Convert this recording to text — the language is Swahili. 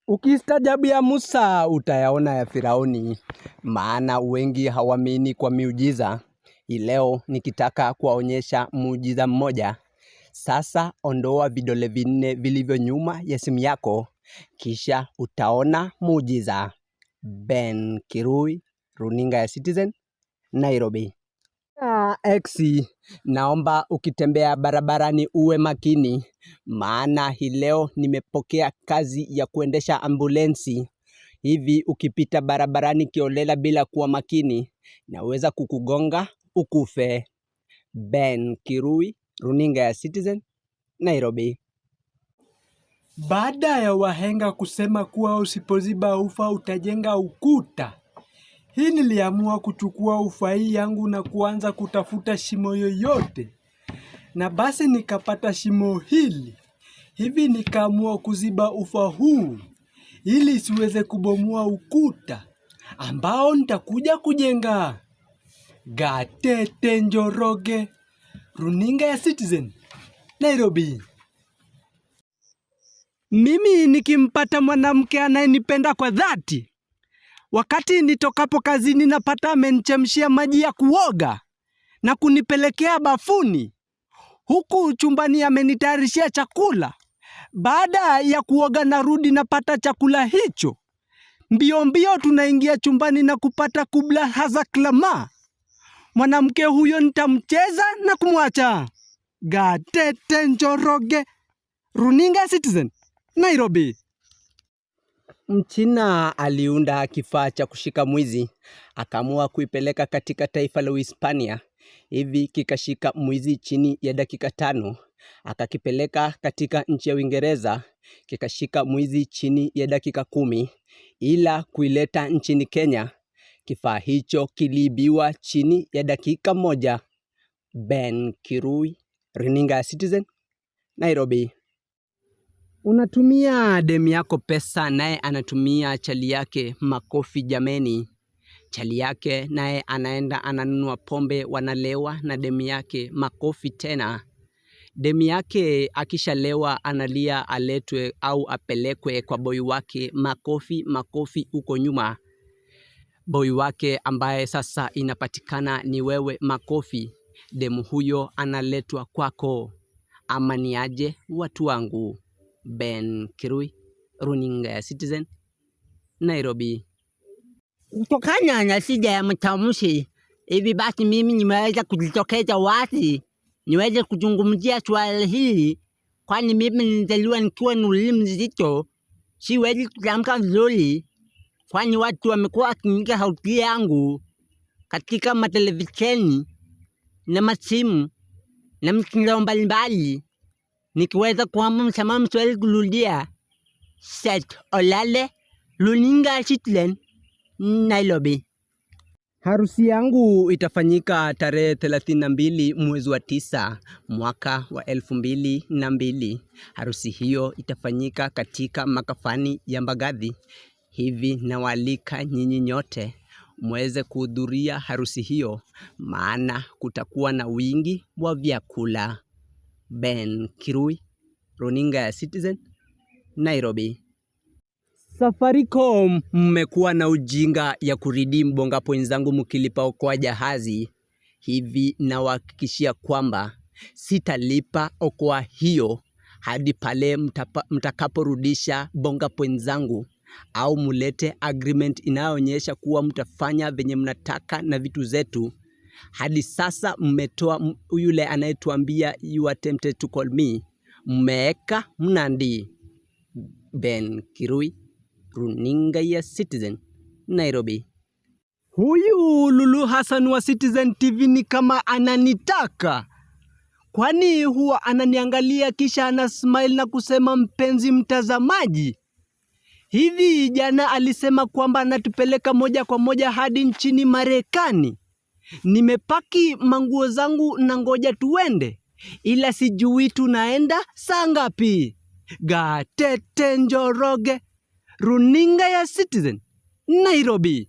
Ukistaajabu ya Musa utayaona ya Firauni, maana wengi hawaamini kwa miujiza. Leo nikitaka kuwaonyesha muujiza mmoja. Sasa ondoa vidole vinne vilivyo nyuma ya simu yako, kisha utaona muujiza. Ben Kirui, runinga ya Citizen, Nairobi. Exi, naomba ukitembea barabarani uwe makini, maana hii leo nimepokea kazi ya kuendesha ambulensi. Hivi ukipita barabarani kiolela bila kuwa makini, naweza kukugonga ukufe. Ben Kirui, runinga ya Citizen, Nairobi. Baada ya wahenga kusema kuwa usipoziba ufa utajenga ukuta, hii niliamua kuchukua ufa hii yangu na kuanza kutafuta shimo yoyote. Na basi nikapata shimo hili. Hivi nikaamua kuziba ufa huu ili siweze kubomoa ukuta ambao nitakuja kujenga. Gatete Njoroge, runinga ya Citizen, Nairobi. Mimi nikimpata mwanamke anayenipenda kwa dhati, wakati nitokapo kazini napata amenichemshia maji ya kuoga na kunipelekea bafuni, huku chumbani amenitayarishia chakula. Baada ya kuoga narudi napata chakula hicho. Mbio mbio tunaingia chumbani na kupata kubla haza klama. Mwanamke huyo nitamcheza na kumwacha. Gatete Njoroge, runinga Citizen, Nairobi. Mchina aliunda kifaa cha kushika mwizi, akaamua kuipeleka katika taifa la Uhispania. Hivi kikashika mwizi chini ya dakika 5. Akakipeleka katika nchi ya Uingereza, kikashika mwizi chini ya dakika 10. Ila kuileta nchini Kenya, kifaa hicho kiliibiwa chini ya dakika 1. Ben Kirui, runinga ya Citizen, Nairobi. Unatumia demu yako pesa, naye anatumia chali yake makofi jameni. Chali yake naye anaenda ananunua pombe, wanalewa na demu yake makofi tena. Demu yake akishalewa analia aletwe au apelekwe kwa boy wake, makofi makofi huko nyuma. Boy wake ambaye sasa inapatikana ni wewe, makofi. Demu huyo analetwa kwako. Ama ni aje watu wangu? Ben Kirui, runinga ya Citizen, Nairobi. Kutokana na shida ya matamshi, hivi basi mimi nimeweza kujitokeza wazi niweze kuzungumzia swala hili, kwani mimi nilizaliwa nikiwa na ulimi mzito, siwezi kutamka vizuri, kwani watu wamekuwa wakiniita sauti yangu katika matelevisheni na masimu na mitandao mbalimbali. Nikiweza kuomba msamaha msiwezi kurudia. Seth Olale, runinga ya Citizen, Nairobi. Harusi yangu itafanyika tarehe 32 mwezi wa 9 mwaka wa 2002. Harusi hiyo itafanyika katika makafani ya Mbagathi. Hivi nawaalika nyinyi nyote muweze kuhudhuria harusi hiyo, maana kutakuwa na wingi wa vyakula. Ben Kirui, runinga ya Citizen, Nairobi. Safaricom mmekuwa na ujinga ya kuridim bonga points zangu mkilipa okoa jahazi. Hivi nawahakikishia kwamba sitalipa okoa hiyo hadi pale mtakaporudisha bonga points zangu, au mulete agreement inayoonyesha kuwa mtafanya venye mnataka na vitu zetu. Hadi sasa mmetoa yule anayetuambia you are tempted to call me, mmeeka mnandi. Ben Kirui, runinga ya Citizen, Nairobi. Huyu Lulu Hassan wa Citizen TV ni kama ananitaka, kwani huwa ananiangalia kisha ana smile na kusema mpenzi mtazamaji. Hivi jana alisema kwamba anatupeleka moja kwa moja hadi nchini Marekani. Nimepaki manguo zangu na ngoja tuende, ila sijui tunaenda saa ngapi. Gatete Njoroge, runinga ya Citizen, Nairobi.